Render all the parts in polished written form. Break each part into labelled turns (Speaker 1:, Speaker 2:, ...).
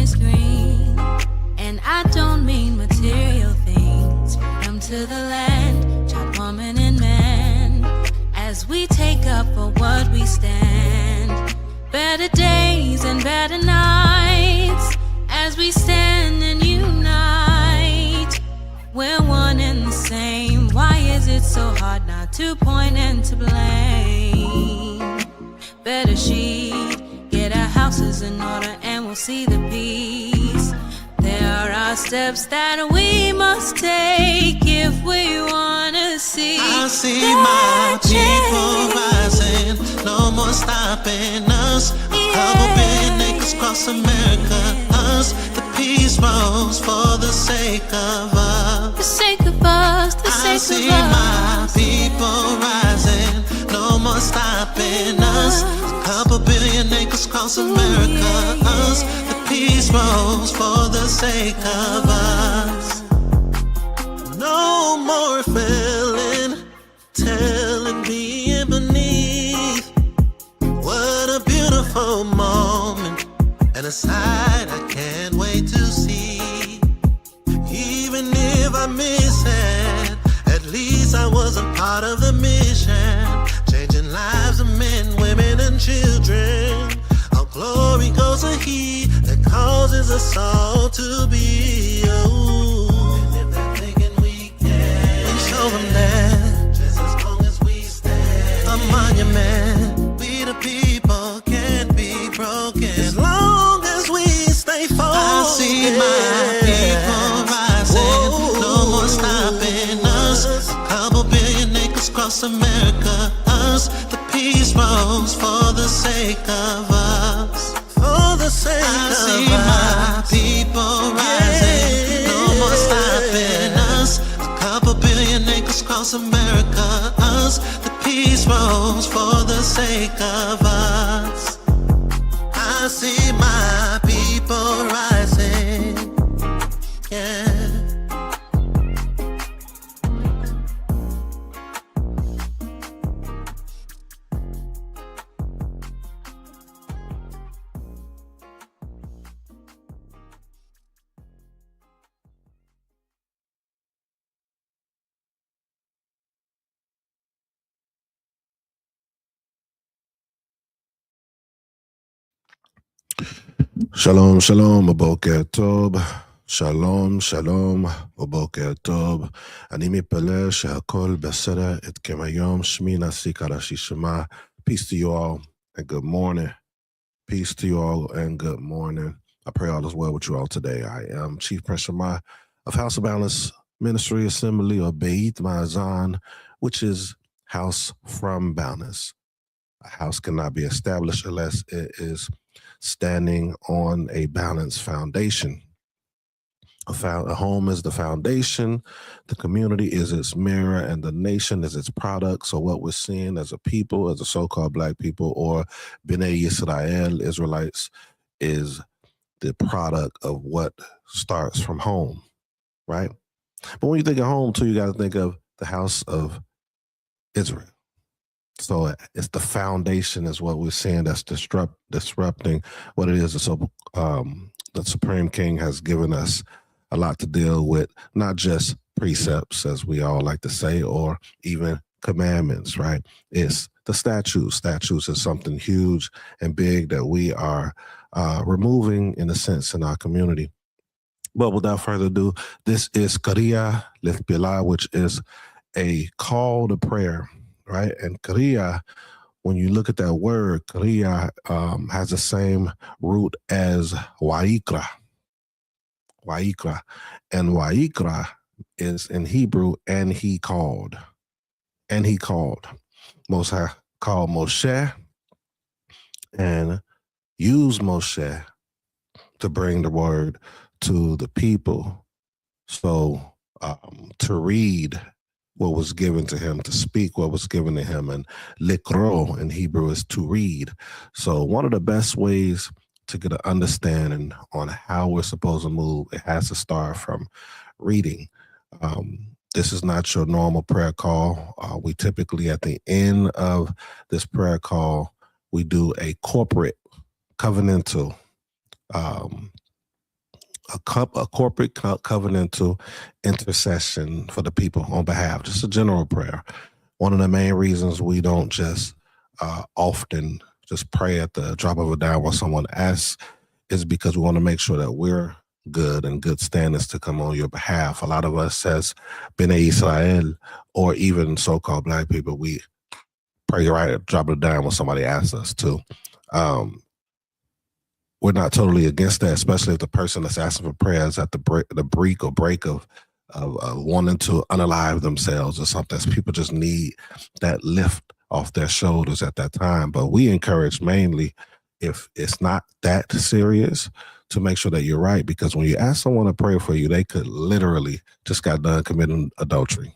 Speaker 1: is green, and I don't mean material things. Freedom to the land, child, woman, and man, as we take up for what we stand. Better days and better nights, as we stand and unite. We're one and the same. Why is it so hard not to point and to blame? Better sheet, get our houses in order, and we'll see the peace. There are steps that we must take if we wanna see.
Speaker 2: I see my people rising, no more stopping us. A couple billion acres across America, us. The peace rose for the sake of us.
Speaker 1: The sake of us, the sake of us.
Speaker 2: I see my people rising, no more stopping us. A couple billion acres across America, us. The peace rose for the sake of us. No more failing, telling me and beneath. What a beautiful moment, and a sight I can't wait to see. Even if I miss it, at least I wasn't part of the mission. Changing lives of men, women, and children. All glory goes to He that causes us all to be. Oh. And if they're thinking we can, we show them that just as long as we stand. A monument, we the people can't be broken as long as we stay focused. I see my people rising, no more stopping us. A couple billion acres across America, us. The peace rose for the sake of us. For the sake of us. I see my people rising, no more stopping us. A couple billion acres across America, us. The peace rose for the sake of us. I see my people rising, yeah.
Speaker 3: Shalom, shalom, boker tov. Shalom, shalom, boker tov. אני מתפלל שהכל בסדר אתכם היום. שמי נשיא קדשי Shama. Peace to you all and good morning. Peace to you all and good morning. I pray all is well with you all today. I am Chief Prince Shama of House of Balance Ministry Assembly, or Beit Ma'azan, which is House from Balance. A house cannot be established unless it is standing on a balanced foundation. A home is the foundation, the community is its mirror, and the nation is its product. So what we're seeing as a people, as a so-called Black people, or B'nai Yisrael, Israelites, is the product of what starts from home, right? But when you think of home, too, you got to think of the house of Israel. So it's the foundation is what we're seeing that's disrupting what it is. So the Supreme King has given us a lot to deal with, not just precepts, as we all like to say, or even commandments, right? It's the statutes. Statutes is something huge and big that we are removing, in a sense, in our community. But without further ado, this is Kriya Lithpillah, which is a call to prayer. Right? And Kriya, when you look at that word, Kriya has the same root as Wa'ikra. Wa'ikra. And Wa'ikra is in Hebrew, and he called. And he called. Most High called Moshe and used Moshe to bring the word to the people. So to read what was given to him, to speak what was given to him, and likro in Hebrew is to read. So one of the best ways to get an understanding on how we're supposed to move, it has to start from reading. This is not your normal prayer call. We typically, at the end of this prayer call, we do a corporate covenantal a corporate covenantal intercession for the people on behalf, just a general prayer. One of the main reasons we don't just often just pray at the drop of a dime when someone asks is because we want to make sure that we're good and good standards to come on your behalf. A lot of us as B'nai Israel, or even so-called Black people, we pray right at the drop of a dime when somebody asks us to. We're not totally against that, especially if the person that's asking for prayer is at the break of wanting to unalive themselves or something. So people just need that lift off their shoulders at that time. But we encourage mainly, if it's not that serious, to make sure that you're right. Because when you ask someone to pray for you, they could literally just got done committing adultery,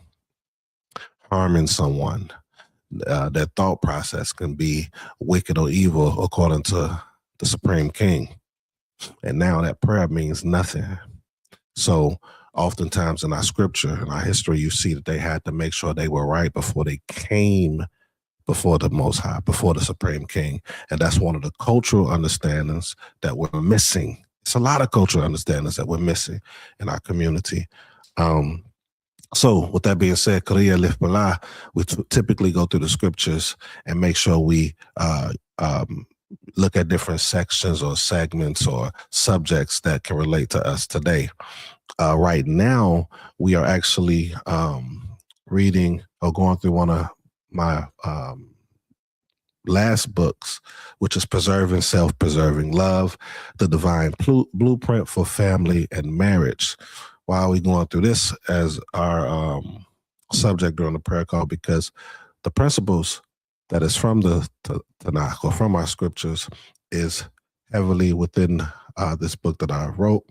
Speaker 3: harming someone. Their thought process can be wicked or evil according to the Supreme King. And now that prayer means nothing. So oftentimes in our scripture, in our history, you see that they had to make sure they were right before they came before the Most High, before the Supreme King. And that's one of the cultural understandings that we're missing. It's a lot of cultural understandings that we're missing in our community. So with that being said, Korea Lithpillah, we typically go through the scriptures and make sure we look at different sections or segments or subjects that can relate to us today. Right now, we are actually reading or going through one of my last books, which is Preserving Self-Preserving Love, the Divine Blueprint for Family and Marriage. Why are we going through this as our subject during the prayer call? Because the principles that is from the Tanakh or from our scriptures is heavily within this book that I wrote.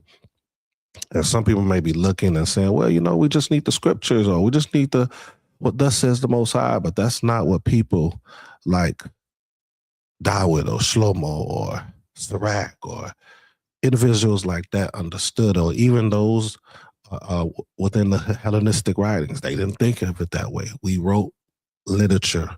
Speaker 3: And some people may be looking and saying, well, we just need the scriptures, or we just need what thus says the Most High. But that's not what people like Dawid or Shlomo or Sirach or individuals like that understood, or even those within the Hellenistic writings. They didn't think of it that way. We wrote literature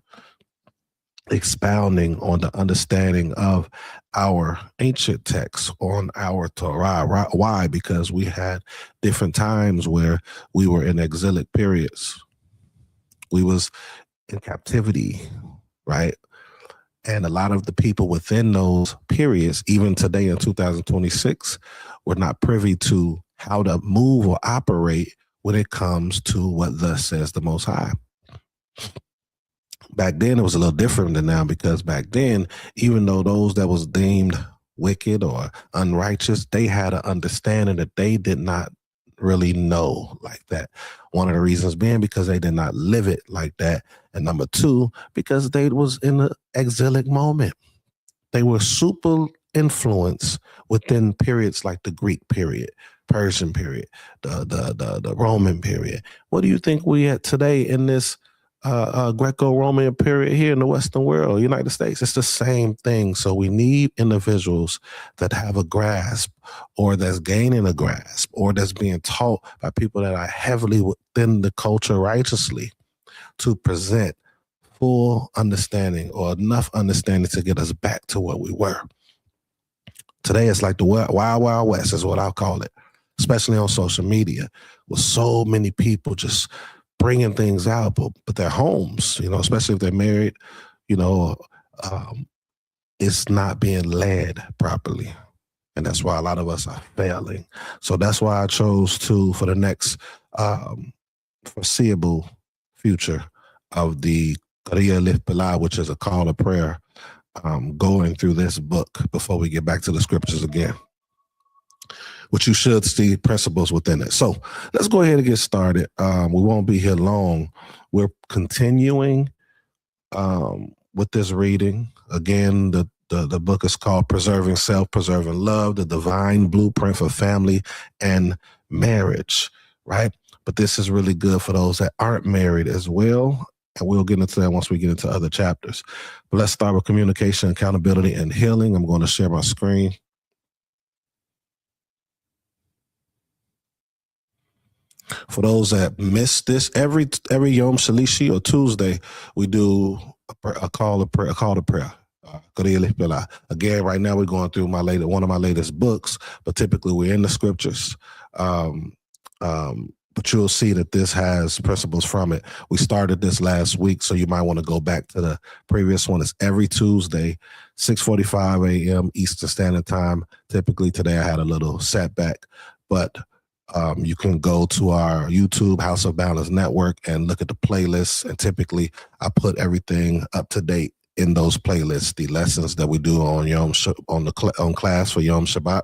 Speaker 3: expounding on the understanding of our ancient texts, on our Torah. Why? Because we had different times where we were in exilic periods. We was in captivity, right? And a lot of the people within those periods, even today in 2026, were not privy to how to move or operate when it comes to what thus says the Most High. Back then, it was a little different than now, because back then, even though those that was deemed wicked or unrighteous, they had an understanding that they did not really know like that. One of the reasons being because they did not live it like that. And number two, because they was in an exilic moment. They were super influenced within periods like the Greek period, Persian period, the Roman period. What do you think we at today in this Greco-Roman period here in the Western world, United States? It's the same thing. So we need individuals that have a grasp, or that's gaining a grasp, or that's being taught by people that are heavily within the culture righteously, to present full understanding, or enough understanding to get us back to what we were. Today, it's like the wild, wild west is what I'll call it, especially on social media, with so many people just bringing things out, but their homes, especially if they're married, it's not being led properly. And that's why a lot of us are failing. So that's why I chose to, for the next foreseeable future of the Korea Lithpillah, which is a call to prayer, going through this book before we get back to the scriptures again, which you should see principles within it. So let's go ahead and get started. We won't be here long. We're continuing with this reading. Again, the book is called Preserving Self-Preserving Love, the Divine Blueprint for Family and Marriage, right? But this is really good for those that aren't married as well. And we'll get into that once we get into other chapters. But let's start with communication, accountability, and healing. I'm going to share my screen. For those that missed this, every Yom Shalishi or Tuesday, we do a call to prayer. Go to Lithpillah. Again, right now we're going through one of my latest books, but typically we're in the scriptures. But you'll see that this has principles from it. We started this last week, so you might want to go back to the previous one. It's every Tuesday, 6:45 a.m. Eastern Standard Time. Typically today I had a little setback, but you can go to our YouTube House of Balance Network and look at the playlists. And typically I put everything up to date in those playlists, the lessons that we do on on class for Yom Shabbat,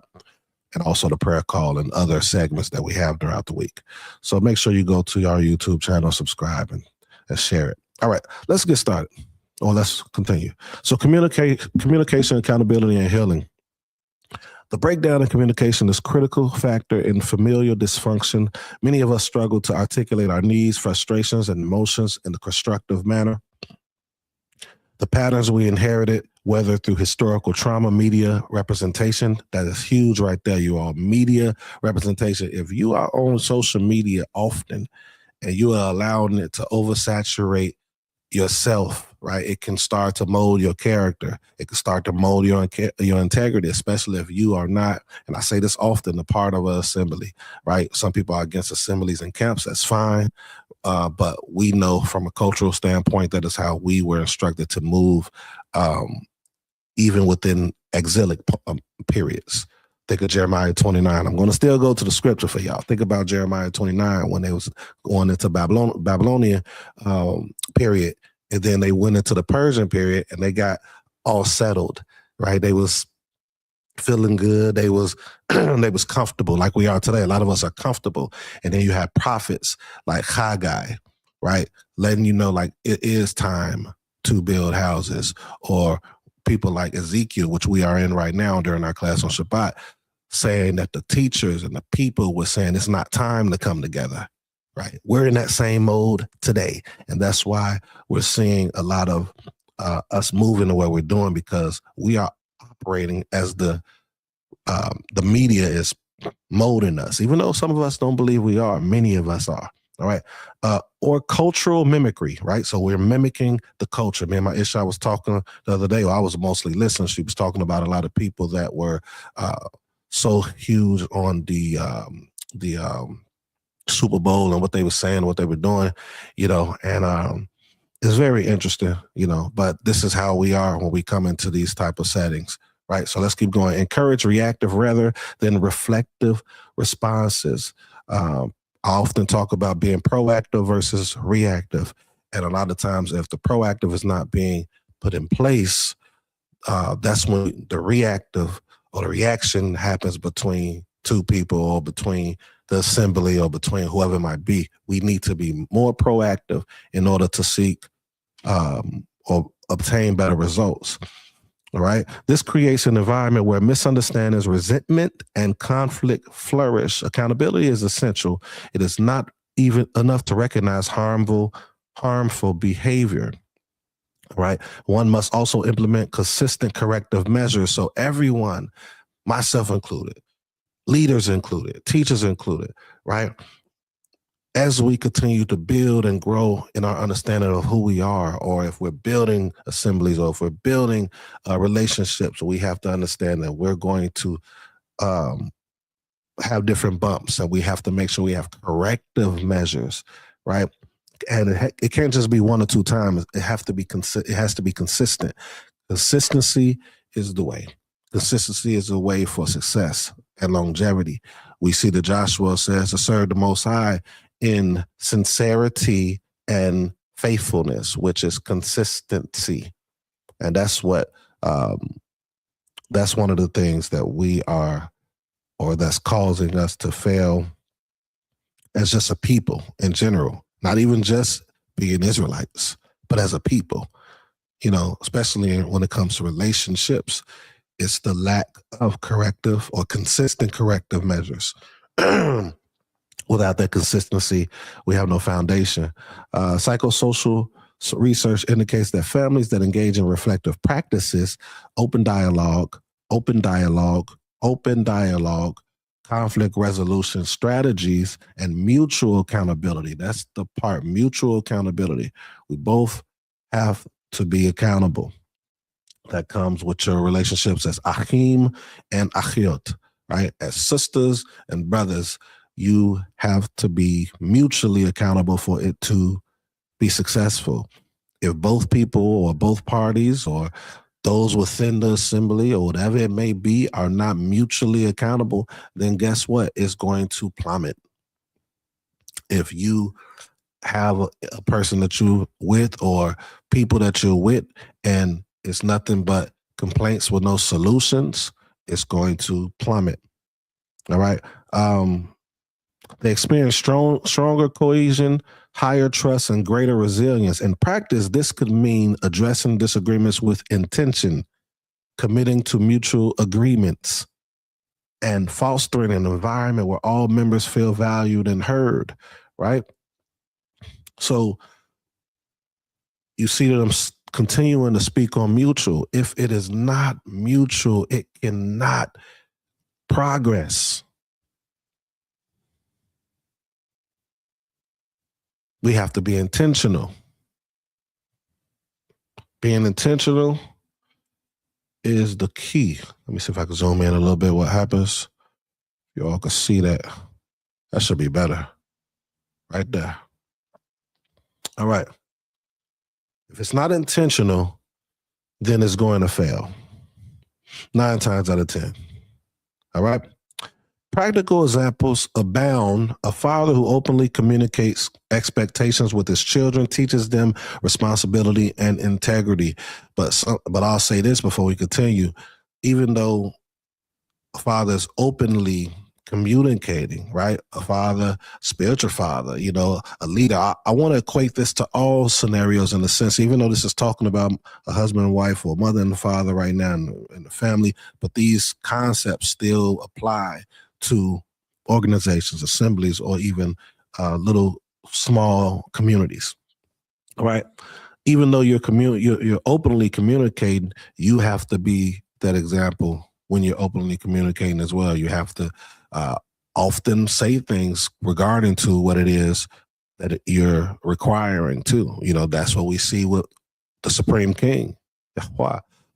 Speaker 3: and also the prayer call and other segments that we have throughout the week. So make sure you go to our YouTube channel, subscribe, and share it. All right, let's get started. Or let's continue. So communication, accountability, and healing. The breakdown in communication is a critical factor in familial dysfunction. Many of us struggle to articulate our needs, frustrations, and emotions in a constructive manner. The patterns we inherited, whether through historical trauma, media representation, that is huge right there, you all. Media representation. If you are on social media often and you are allowing it to oversaturate yourself, right, it can start to mold your character. It can start to mold your integrity, especially if you are not, and I say this often, a part of an assembly, right? Some people are against assemblies and camps. That's fine. But we know from a cultural standpoint that is how we were instructed to move, even within exilic periods. Think of Jeremiah 29. I'm going to still go to the scripture for y'all. Think about Jeremiah 29 when they was going into Babylonian period, and then they went into the Persian period, and they got all settled, right? They was feeling good. They was they was comfortable like we are today. A lot of us are comfortable. And then you have prophets like Haggai, right? Letting you know like it is time to build houses, or people like Ezekiel, which we are in right now during our class on Shabbat, saying that the teachers and the people were saying it's not time to come together, right? We're in that same mode today. And that's why we're seeing a lot of us moving the way we're doing, because we are operating as the media is molding us, even though some of us don't believe we are. Many of us are. All right. Or cultural mimicry, right? So we're mimicking the culture. Me and my Isha was talking the other day, or I was mostly listening. She was talking about a lot of people that were so huge on the Super Bowl and what they were saying, what they were doing, and it's very interesting, but this is how we are when we come into these type of settings, right? So let's keep going. Encourage reactive rather than reflective responses. I often talk about being proactive versus reactive. And a lot of times if the proactive is not being put in place, that's when the reactive or the reaction happens between two people, or between the assembly, or between whoever it might be. We need to be more proactive in order to seek or obtain better results. All right. This creates an environment where misunderstandings, resentment, and conflict flourish. Accountability is essential. It is not even enough to recognize harmful behavior. All right. One must also implement consistent corrective measures. So everyone, myself included, leaders included, teachers included, right? As we continue to build and grow in our understanding of who we are, or if we're building assemblies, or if we're building relationships, we have to understand that we're going to have different bumps, and we have to make sure we have corrective measures, right? And it can't just be one or two times. It has to be consistent. Consistency is the way. Consistency is the way for success and longevity. We see that Joshua says to serve the Most High in sincerity and faithfulness, which is consistency. And that's what, that's one of the things that we are, or that's causing us to fail as just a people in general, not even just being Israelites, but as a people, especially when it comes to relationships. It's the lack of corrective or consistent corrective measures. Without that consistency, we have no foundation. Psychosocial research indicates that families that engage in reflective practices, open dialogue, conflict resolution strategies, and mutual accountability. That's the part, mutual accountability. We both have to be accountable. that comes with your relationships as achim and achiot, right? As sisters and brothers, you have to be mutually accountable for it to be successful. If both people or both parties or those within the assembly or whatever it may be are not mutually accountable, then guess what? It's going to plummet. If you have a person that you with or people that you're with and it's nothing but complaints with no solutions, it's going to plummet. All right. They experience stronger cohesion, higher trust, and greater resilience. In practice, this could mean addressing disagreements with intention, committing to mutual agreements, and fostering an environment where all members feel valued and heard, right? So you see them continuing to speak on mutual. If it is not mutual, it cannot progress. We have to be intentional. Being intentional is the key. Let me see if I can zoom in a little bit. What happens? You all can see that. That should be better. Right there. All right. If it's not intentional, then it's going to fail. 9 times out of 10. All right. Practical examples abound. A father who openly communicates expectations with his children teaches them responsibility and integrity. But I'll say this before we continue. Even though a father is openly communicating, right? A father, spiritual father, you know, a leader. I want to equate this to all scenarios in a sense, even though this is talking about a husband and wife or mother and father right now in the family, but these concepts still apply to organizations, assemblies, or even little small communities. All right. Even though you're openly communicating, you have to be that example when you're openly communicating as well. You have to often say things regarding to what it is that you're requiring too. You know, that's what we see with the Supreme King.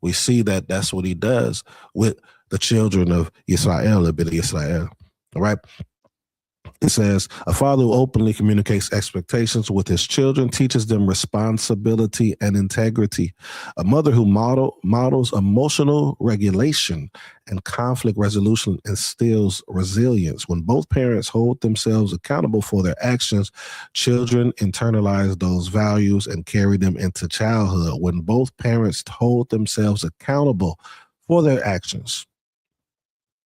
Speaker 3: We see that that's what he does with the children of Israel, the Bnei Israel. All right. It says, a father who openly communicates expectations with his children teaches them responsibility and integrity. A mother who models emotional regulation and conflict resolution instills resilience. When both parents hold themselves accountable for their actions, children internalize those values and carry them into childhood. When both parents hold themselves accountable for their actions,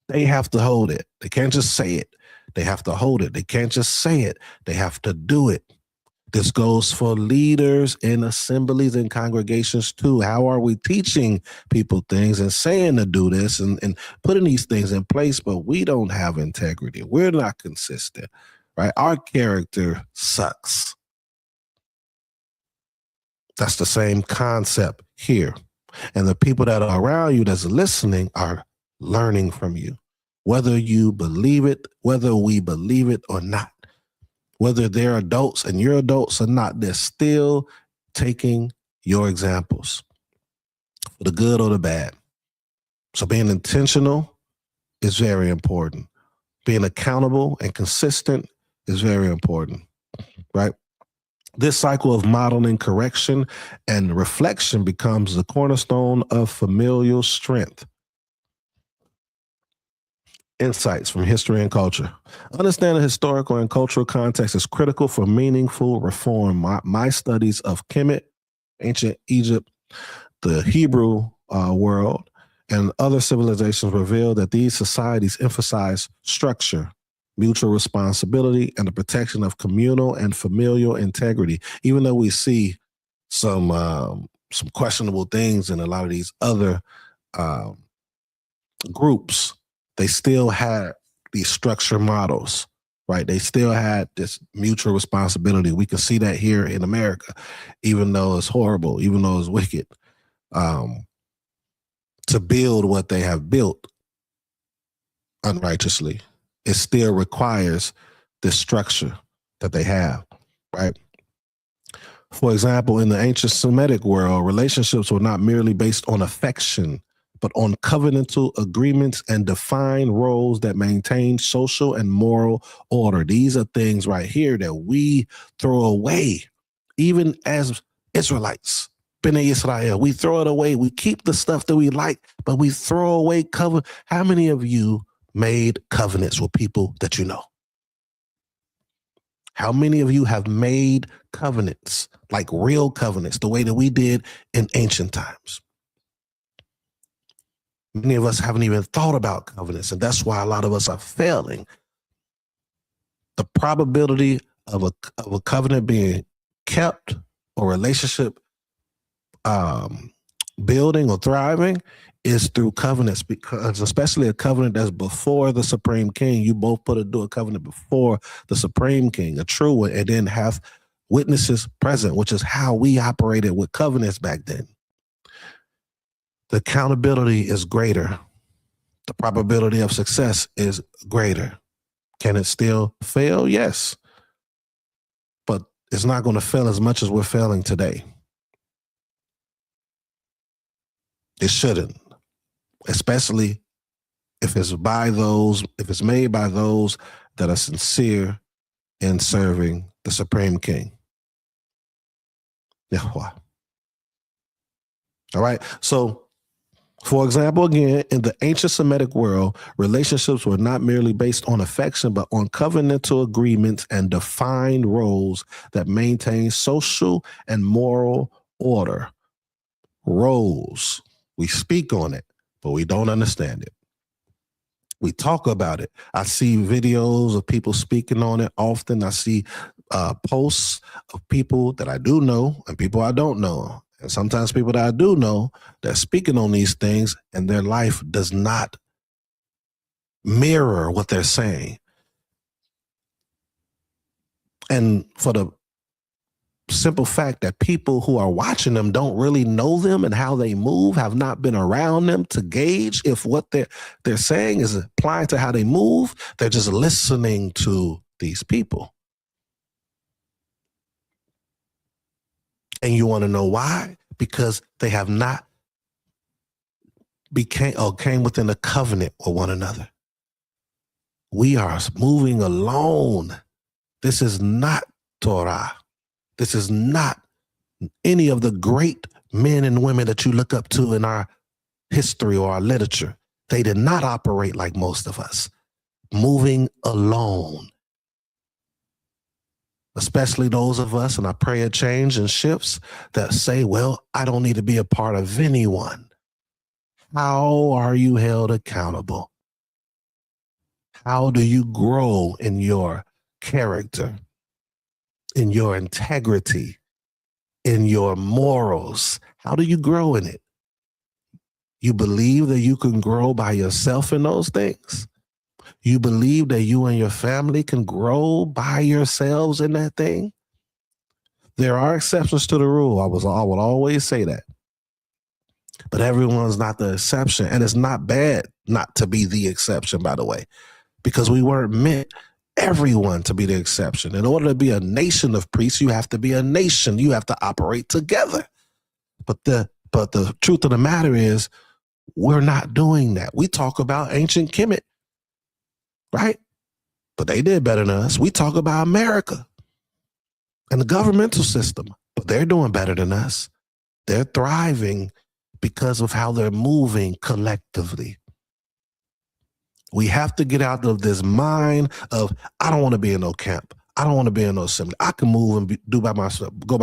Speaker 3: they have to hold it. They can't just say it. They have to hold it. They can't just say it. They have to do it. This goes for leaders in assemblies and congregations too. How are we teaching people things and saying to do this and putting these things in place, but we don't have integrity. We're not consistent, right? Our character sucks. That's the same concept here. And the people that are around you that's listening are learning from you. Whether you believe it, whether we believe it or not, whether they're adults and you're adults or not, they're still taking your examples for the good or the bad. So being intentional is very important. Being accountable and consistent is very important, right? This cycle of modeling correction and reflection becomes the cornerstone of familial strength. Insights from history and culture. Understanding historical and cultural context is critical for meaningful reform. My studies of Kemet, ancient Egypt, the Hebrew world, and other civilizations reveal that these societies emphasize structure, mutual responsibility, and the protection of communal and familial integrity. Even though we see some questionable things in a lot of these other groups, they still had these structure models, right? They still had this mutual responsibility. We can see that here in America, even though it's horrible, even though it's wicked, to build what they have built unrighteously. It still requires this structure that they have, right? For example, in the ancient Semitic world, relationships were not merely based on affection, but on covenantal agreements and defined roles that maintain social and moral order. These are things right here that we throw away, even as Israelites. B'nai Israel, we throw it away. We keep the stuff that we like, but we throw away covenant. How many of you made covenants with people that you know? How many of you have made covenants, like real covenants, the way that we did in ancient times? Many of us haven't even thought about covenants, and that's why a lot of us are failing. The probability of a covenant being kept or relationship building or thriving is through covenants, because especially a covenant that's before the Supreme King. You both do a covenant before the Supreme King, a true one, and then have witnesses present, which is how we operated with covenants back then. The accountability is greater. The probability of success is greater. Can it still fail? Yes. But it's not going to fail as much as we're failing today. It shouldn't, especially if it's made by those that are sincere in serving the Supreme King. Yahuwah. All right. So, for example, again, in the ancient Semitic world, relationships were not merely based on affection, but on covenantal agreements and defined roles that maintain social and moral order. Roles. We speak on it, but we don't understand it. We talk about it. I see videos of people speaking on it often. I see posts of people that I do know and people I don't know. And sometimes people that I do know that speaking on these things and their life does not mirror what they're saying. And for the simple fact that people who are watching them don't really know them and how they move, have not been around them to gauge if what they're saying is applying to how they move. They're just listening to these people. And you want to know why? Because they have not came within a covenant with one another. We are moving alone. This is not Torah. This is not any of the great men and women that you look up to in our history or our literature. They did not operate like most of us, moving alone. Especially those of us, and I pray a change and shifts, that say, well, I don't need to be a part of anyone. How are you held accountable? How do you grow in your character, in your integrity, in your morals? How do you grow in it? You believe that you can grow by yourself in those things? You believe that you and your family can grow by yourselves in that thing? There are exceptions to the rule. I would always say that. But everyone's not the exception. And it's not bad not to be the exception, by the way, because we weren't meant everyone to be the exception. In order to be a nation of priests, you have to be a nation. You have to operate together. But the truth of the matter is, we're not doing that. We talk about ancient Kemet, right? But they did better than us. We talk about America and the governmental system, but they're doing better than us. They're thriving because of how they're moving collectively. We have to get out of this mind of, I don't want to be in no camp. I don't want to be in no assembly. I can move and go by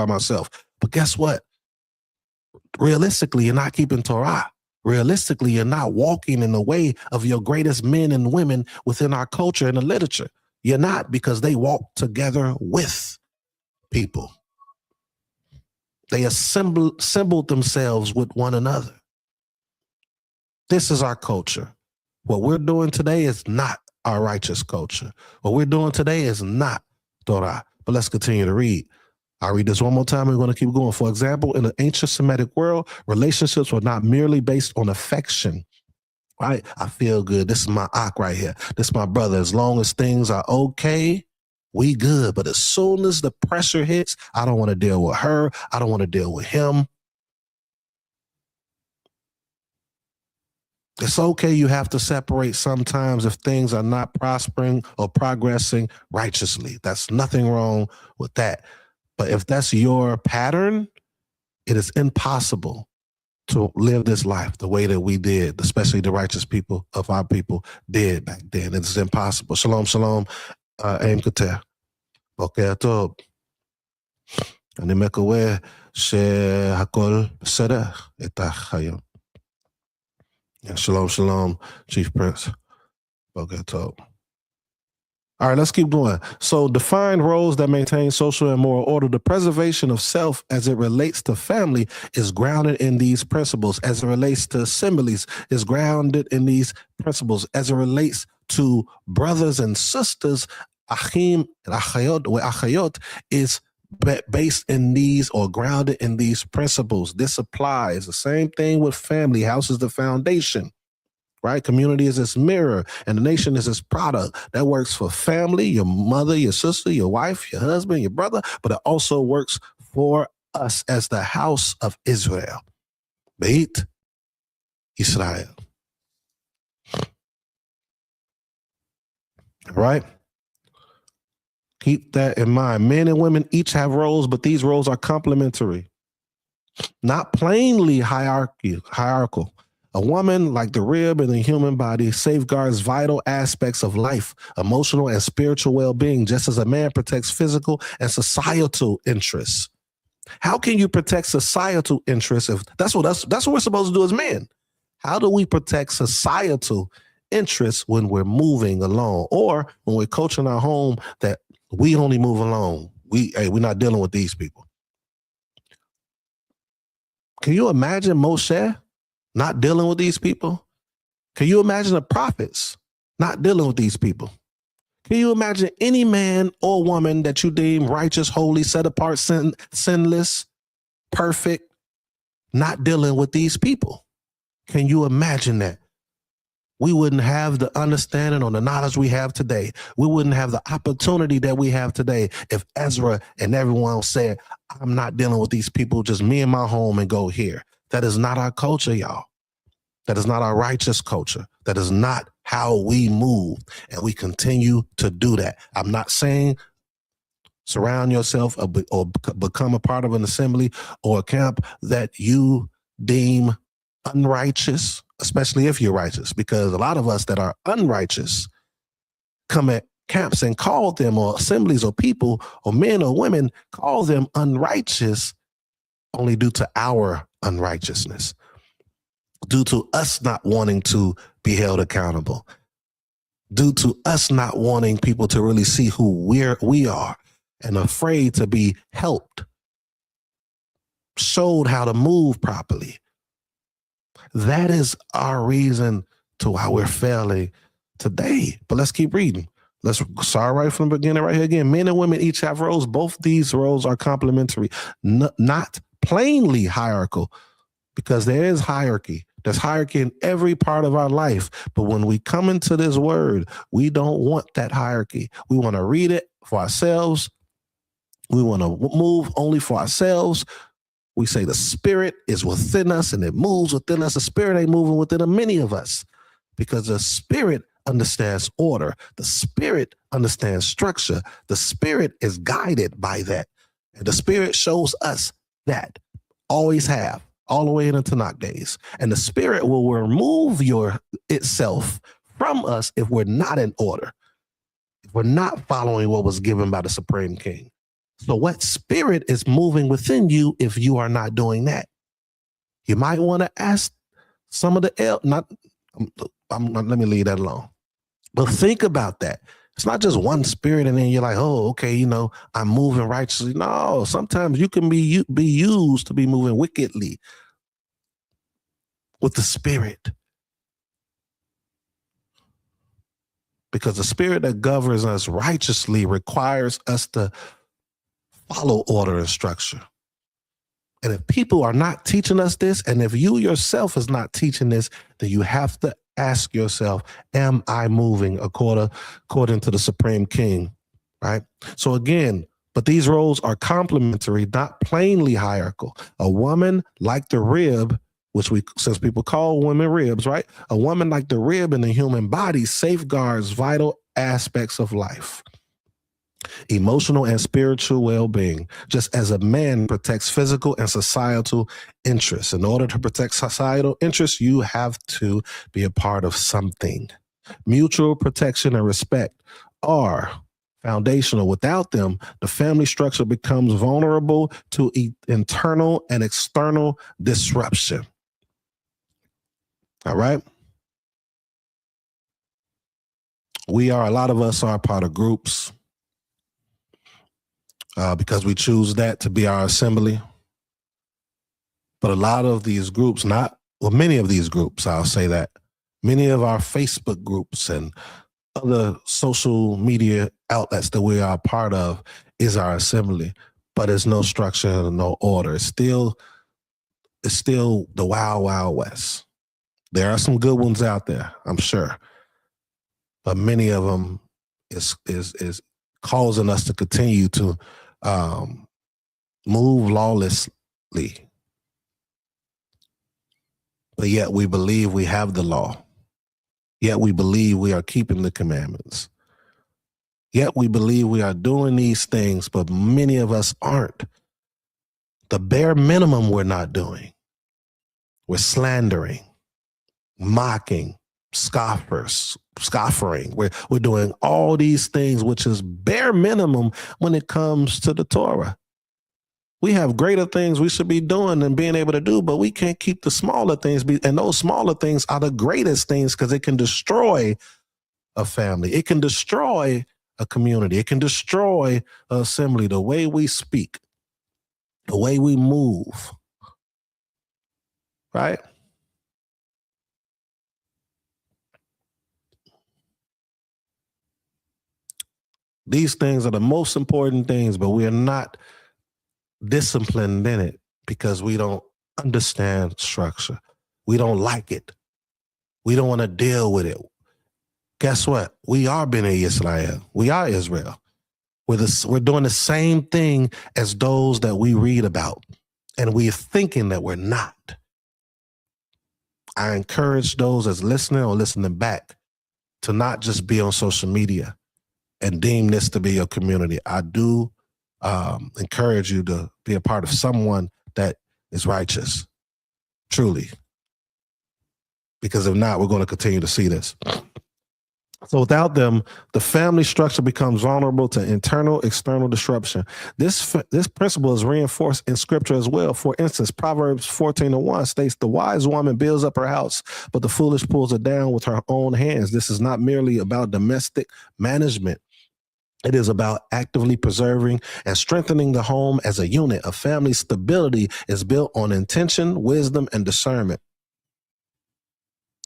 Speaker 3: myself. But guess what? Realistically, you're not keeping Torah. Realistically, you're not walking in the way of your greatest men and women within our culture and the literature. You're not, because they walk together with people. They assembled themselves with one another. This is our culture. What we're doing today is not our righteous culture. What we're doing today is not Torah. But let's continue to read. I'll read this one more time. We're going to keep going. For example, in the ancient Semitic world, relationships were not merely based on affection. Right? I feel good. This is my ak right here. This is my brother. As long as things are okay, we good. But as soon as the pressure hits, I don't want to deal with her. I don't want to deal with him. It's okay. You have to separate sometimes if things are not prospering or progressing righteously. That's nothing wrong with that. But if that's your pattern, it is impossible to live this life the way that we did, especially the righteous people of our people did back then. It's impossible. Shalom, shalom. Aim Kater. בוקר טוב. אני מקווה שהכל בסדר איתך היום. Shalom, shalom, Chief Prince. בוקר טוב. All right, let's keep going. So define roles that maintain social and moral order. The preservation of self as it relates to family is grounded in these principles. As it relates to assemblies is grounded in these principles. As it relates to brothers and sisters, achim and achayot is based in these or grounded in these principles. This applies. The same thing with family. House is the foundation. Right? Community is its mirror and the nation is its product. That works for family, your mother, your sister, your wife, your husband, your brother, but it also works for us as the house of Israel. Beit Israel. Right? Keep that in mind. Men and women each have roles, but these roles are complementary, not plainly hierarchical. A woman, like the rib in the human body, safeguards vital aspects of life, emotional and spiritual well-being, just as a man protects physical and societal interests. How can you protect societal interests if that's what we're supposed to do as men? How do we protect societal interests when we're moving alone or when we're coaching our home that we only move alone? We're not dealing with these people. Can you imagine Moshe not dealing with these people? Can you imagine the prophets not dealing with these people? Can you imagine any man or woman that you deem righteous, holy, set apart, sinless, perfect, not dealing with these people? Can you imagine that? We wouldn't have the understanding or the knowledge we have today. We wouldn't have the opportunity that we have today if Ezra and everyone said, I'm not dealing with these people, just me and my home and go here. That is not our culture, y'all. That is not our righteous culture. That is not how we move. And we continue to do that. I'm not saying surround yourself or become a part of an assembly or a camp that you deem unrighteous, especially if you're righteous, because a lot of us that are unrighteous come at camps and call them, or assemblies or people or men or women, call them unrighteous only due to our unrighteousness, due to us not wanting to be held accountable, due to us not wanting people to really see who we are and afraid to be helped, showed how to move properly. That is our reason to why we're failing today. But let's keep reading. Let's start right from the beginning right here again. Men and women each have roles. Both these roles are complementary, not plainly hierarchical, because there is hierarchy. There's hierarchy in every part of our life. But when we come into this word, we don't want that hierarchy. We want to read it for ourselves. We want to move only for ourselves. We say the spirit is within us and it moves within us. The spirit ain't moving within many of us because the spirit understands order. The spirit understands structure. The spirit is guided by that. And the spirit shows us that. Always have, all the way into Tanakh days. And the spirit will remove itself from us if we're not in order, if we're not following what was given by the Supreme King. So what spirit is moving within you if you are not doing that? You might want to ask some of the let me leave that alone. But think about that. It's not just one spirit and then you're like, oh, okay, I'm moving righteously. No, sometimes you can be used to be moving wickedly with the spirit. Because the spirit that governs us righteously requires us to follow order and structure. And if people are not teaching us this, and if you yourself is not teaching this, then you have to ask yourself, am I moving according to the Supreme King? right? So again, but these roles are complementary, not plainly hierarchical. A woman like the rib, which since people call women ribs, right? A woman like the rib in the human body safeguards vital aspects of life, emotional and spiritual well-being, just as a man protects physical and societal interests. In order to protect societal interests, you have to be a part of something. Mutual protection and respect are foundational. Without them, the family structure becomes vulnerable to internal and external disruption. All right? A lot of us are part of groups because we choose that to be our assembly. But a lot of these groups, many of these groups, I'll say that, many of our Facebook groups and other social media outlets that we are a part of is our assembly, but there's no structure, no order. It's still the wild, wild west. There are some good ones out there, I'm sure, but many of them is causing us to continue to move lawlessly. But yet we believe we have the law. Yet we believe we are keeping the commandments. Yet we believe we are doing these things, but many of us aren't. The bare minimum we're not doing. We're slandering, mocking, scoffering. We're doing all these things, which is bare minimum when it comes to the Torah. We have greater things we should be doing and being able to do, but we can't keep the smaller things. And those smaller things are the greatest things because it can destroy a family. It can destroy a community. It can destroy an assembly. The way we speak, the way we move, right? These things are the most important things, but we are not disciplined in it because we don't understand structure. We don't like it. We don't want to deal with it. Guess what? We are Bnei Israel. We are Israel. We're doing the same thing as those that we read about, and we're thinking that we're not. I encourage those that's listening or listening back to not just be on social media and deem this to be your community. I do encourage you to be a part of someone that is righteous, truly. Because if not, we're going to continue to see this. So without them, the family structure becomes vulnerable to internal, external disruption. This principle is reinforced in scripture as well. For instance, Proverbs 14:1 states, "The wise woman builds up her house, but the foolish pulls it down with her own hands." This is not merely about domestic management. It is about actively preserving and strengthening the home as a unit. A family's stability is built on intention, wisdom, and discernment.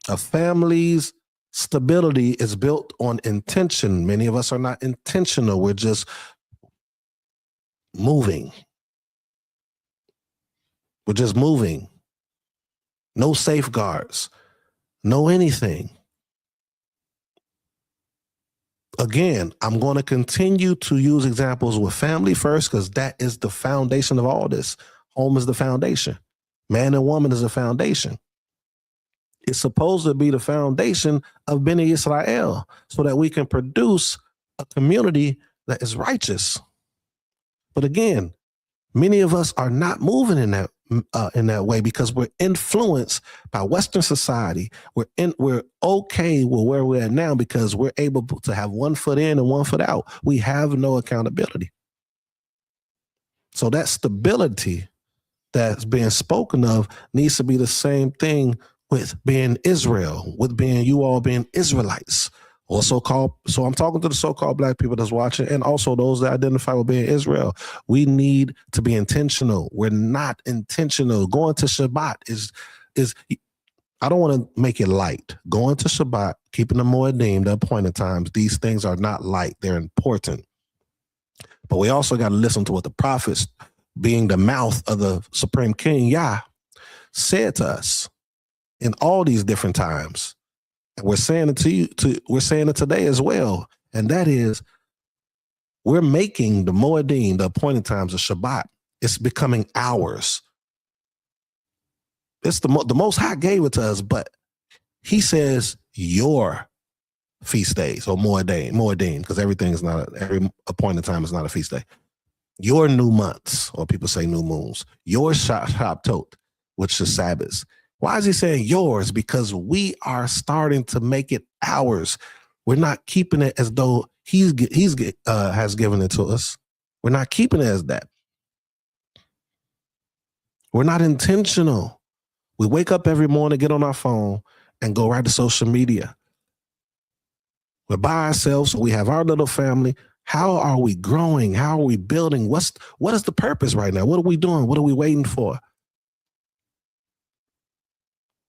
Speaker 3: A family's stability is built on intention. Many of us are not intentional. We're just moving. We're just moving. No safeguards. No anything. Again, I'm going to continue to use examples with family first because that is the foundation of all this. Home is the foundation. Man and woman is the foundation. It's supposed to be the foundation of Bnei Israel so that we can produce a community that is righteous. But again, many of us are not moving in that way because we're influenced by Western society. We're okay with where we're at now because we're able to have one foot in and one foot out. We have no accountability. So that stability that's being spoken of needs to be the same thing with being Israel, with you all being Israelites. Also called, so I'm talking to the so-called black people that's watching and also those that identify with being Israel. We need to be intentional. We're not intentional. Going to Shabbat is I don't want to make it light. Going to Shabbat, keeping the Moedim, the appointed times, these things are not light. They're important. But we also got to listen to what the prophets, being the mouth of the Supreme King, Yah, said to us in all these different times. And we're saying it to you, we're saying it today as well. And that is, We're making the Moedim, the appointed times, the Shabbat. It's becoming ours. It's the Most High gave it to us, but he says your feast days or Moedim, because every appointed time is not a feast day. Your new months, or people say new moons, your Shabtot, which is Sabbaths. Why is he saying yours? Because we are starting to make it ours. We're not keeping it as though he has given it to us. We're not keeping it as that. We're not intentional. We wake up every morning, get on our phone, and go right to social media. We're by ourselves. We have our little family. How are we growing? How are we building? What is the purpose right now? What are we doing? What are we waiting for?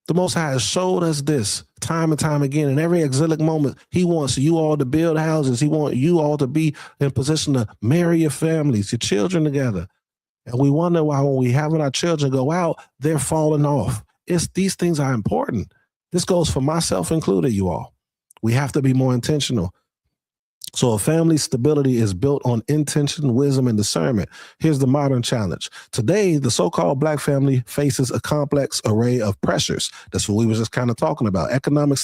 Speaker 3: The Most High has showed us this time and time again. In every exilic moment, he wants you all to build houses. He wants you all to be in position to marry your families, your children together. And we wonder why when we having our children go out, they're falling off. These things are important. This goes for myself included, you all. We have to be more intentional. So a family stability is built on intention, wisdom, and discernment. Here's the modern challenge. Today, the so-called Black family faces a complex array of pressures. That's what we were just kind of talking about. Economic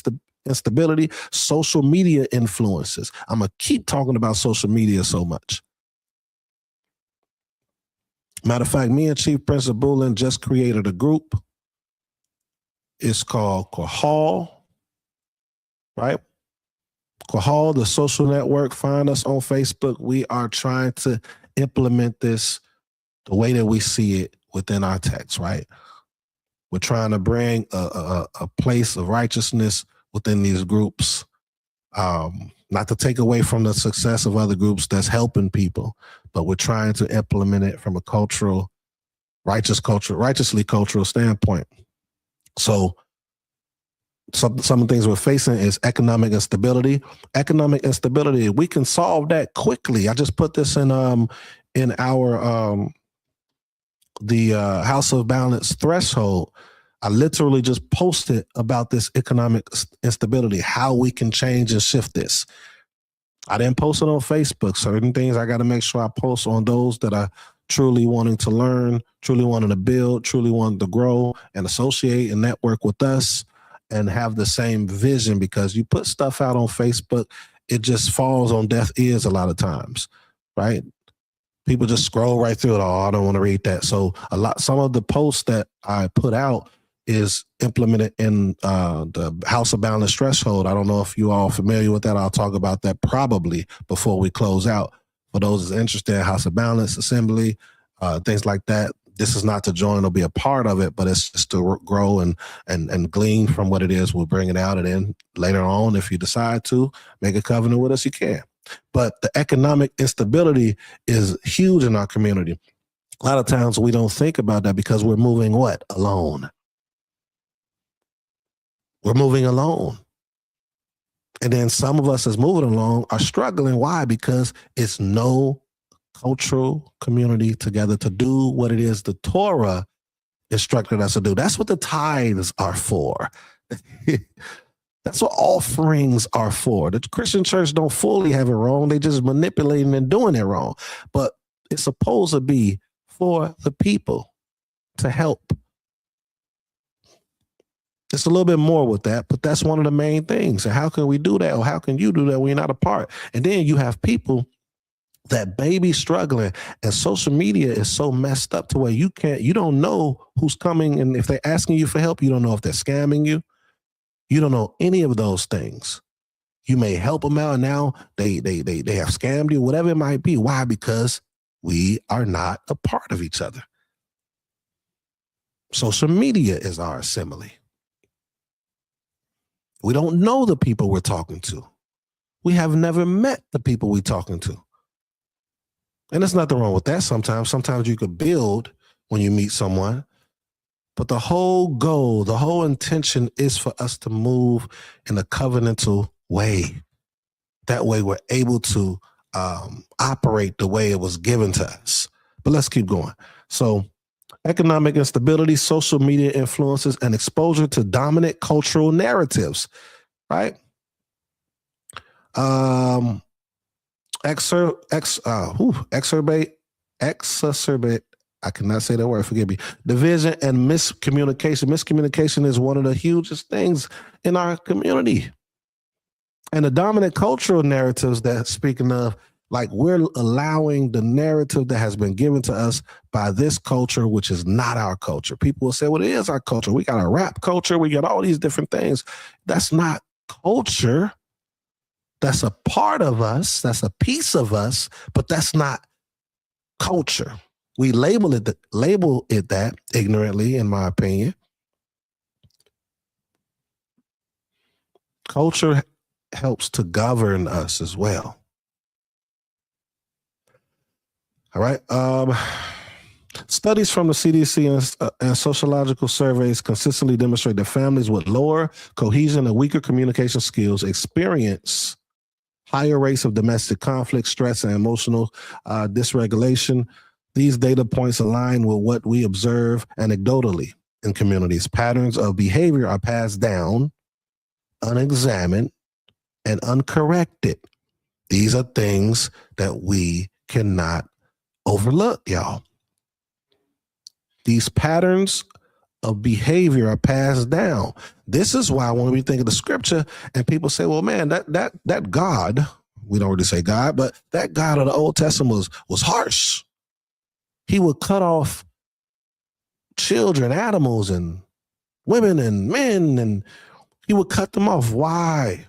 Speaker 3: instability, social media influences. I'm going to keep talking about social media so much. Matter of fact, me and Chief Prince Abulin just created a group. It's called Kahal, right? Kahal, the social network. Find us on Facebook. We are trying to implement this the way that we see it within our text, right? We're trying to bring a place of righteousness within these groups, not to take away from the success of other groups that's helping people, but we're trying to implement it from a righteously cultural standpoint. So some of the things we're facing is economic instability. Economic instability, we can solve that quickly. I just put this in our House of Balance threshold. I literally just posted about this economic instability, how we can change and shift this. I didn't post it on Facebook. Certain things I got to make sure I post on those that are truly wanting to learn, truly wanting to build, truly wanting to grow and associate and network with us and have the same vision, because you put stuff out on Facebook, it just falls on deaf ears a lot of times, right? People just scroll right through it. Oh, I don't want to read that. So some of the posts that I put out is implemented in the House of Balance threshold. I don't know if you all are familiar with that. I'll talk about that probably before we close out. For those that's interested in House of Balance, Assembly, things like that. This is not to join or be a part of it, but it's just to grow and glean from what it is. We'll bring it out, and then later on, if you decide to make a covenant with us, you can. But the economic instability is huge in our community. A lot of times we don't think about that because we're moving what? Alone. We're moving alone. And then some of us as moving along are struggling. Why? Because it's no cultural community together to do what it is the Torah instructed us to do. That's what the tithes are for. That's what offerings are for. The Christian church don't fully have it wrong. They just manipulating and doing it wrong. But it's supposed to be for the people to help. It's a little bit more with that, but that's one of the main things. And how can we do that? Or how can you do that when you're not a part? And then you have people that baby struggling, and social media is so messed up to where you don't know who's coming. And if they're asking you for help, you don't know if they're scamming you. You don't know any of those things. You may help them out, and now they have scammed you, whatever it might be. Why? Because we are not a part of each other. Social media is our assembly. We don't know the people we're talking to. We have never met the people we're talking to. And there's nothing wrong with that sometimes. Sometimes you could build when you meet someone. But the whole goal, the whole intention is for us to move in a covenantal way. That way we're able to operate the way it was given to us. But let's keep going. So economic instability, social media influences, and exposure to dominant cultural narratives, right? exacerbate. I cannot say that word. Forgive me. Division and miscommunication. Miscommunication is one of the hugest things in our community. And the dominant cultural narratives that, speaking of, like, we're allowing the narrative that has been given to us by this culture, which is not our culture. People will say, well, it is our culture. We got a rap culture. We got all these different things. That's not culture. That's a part of us. That's a piece of us, but that's not culture. We label it that ignorantly, in my opinion. Culture helps to govern us as well. All right. Studies from the CDC and sociological surveys consistently demonstrate that families with lower cohesion and weaker communication skills experience higher rates of domestic conflict, stress, and emotional dysregulation. These data points align with what we observe anecdotally in communities. Patterns of behavior are passed down, unexamined, and uncorrected. These are things that we cannot overlook, y'all. These patterns of behavior are passed down. This is why when we think of the scripture and people say, well, man, that God, we don't really say God, but that God of the Old Testament was harsh. He would cut off children, animals, and women and men, and he would cut them off. Why?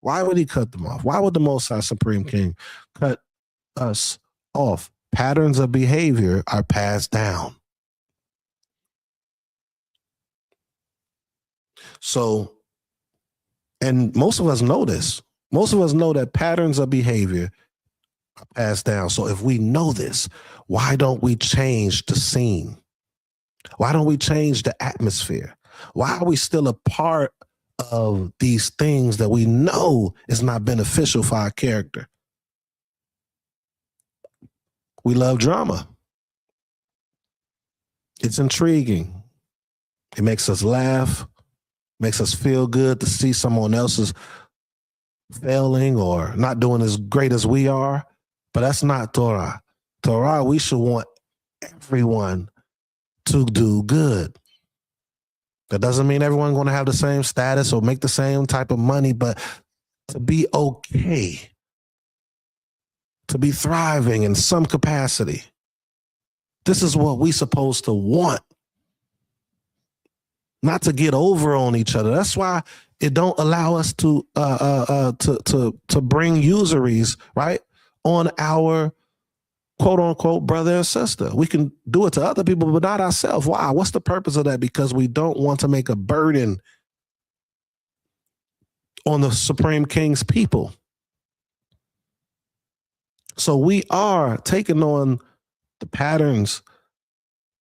Speaker 3: Why would he cut them off? Why would the Most High Supreme King cut us off? Patterns of behavior are passed down. So, and most of us know this. Most of us know that patterns of behavior are passed down. So if we know this, why don't we change the scene? Why don't we change the atmosphere? Why are we still a part of these things that we know is not beneficial for our character? We love drama. It's intriguing. It makes us laugh, makes us feel good to see someone else's failing or not doing as great as we are. But that's not Torah. Torah, we should want everyone to do good. That doesn't mean everyone's going to have the same status or make the same type of money, but to be okay, to be thriving in some capacity. This is what we're supposed to want. Not to get over on each other. That's why it don't allow us to bring usuries, right, on our quote unquote brother and sister. We can do it to other people, but not ourselves. Why? What's the purpose of that? Because we don't want to make a burden on the Supreme King's people. So we are taking on the patterns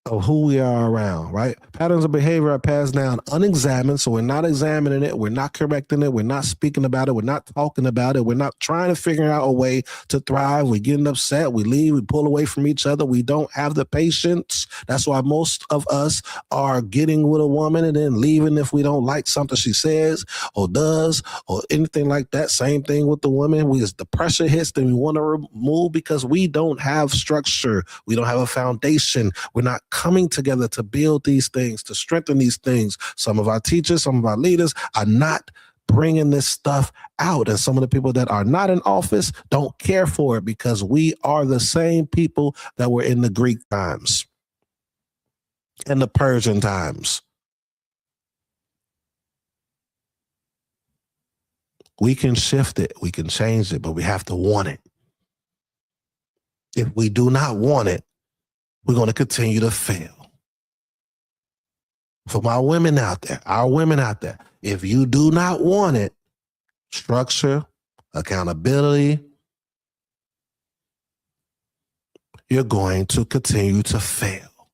Speaker 3: of who we are around, right? Patterns of behavior are passed down unexamined, so we're not examining it, we're not correcting it, we're not speaking about it, we're not talking about it, we're not trying to figure out a way to thrive. We're getting upset, we leave, we pull away from each other, we don't have the patience. That's why most of us are getting with a woman and then leaving if we don't like something she says or does or anything like that. Same thing with the woman. The pressure hits, then we want to remove because we don't have structure, we don't have a foundation, we're not coming together to build these things, to strengthen these things. Some of our teachers, some of our leaders are not bringing this stuff out. And some of the people that are not in office don't care for it because we are the same people that were in the Greek times and the Persian times. We can shift it, we can change it, but we have to want it. If we do not want it, we're going to continue to fail. For my women out there, our women out there, if you do not want it, structure, accountability, you're going to continue to fail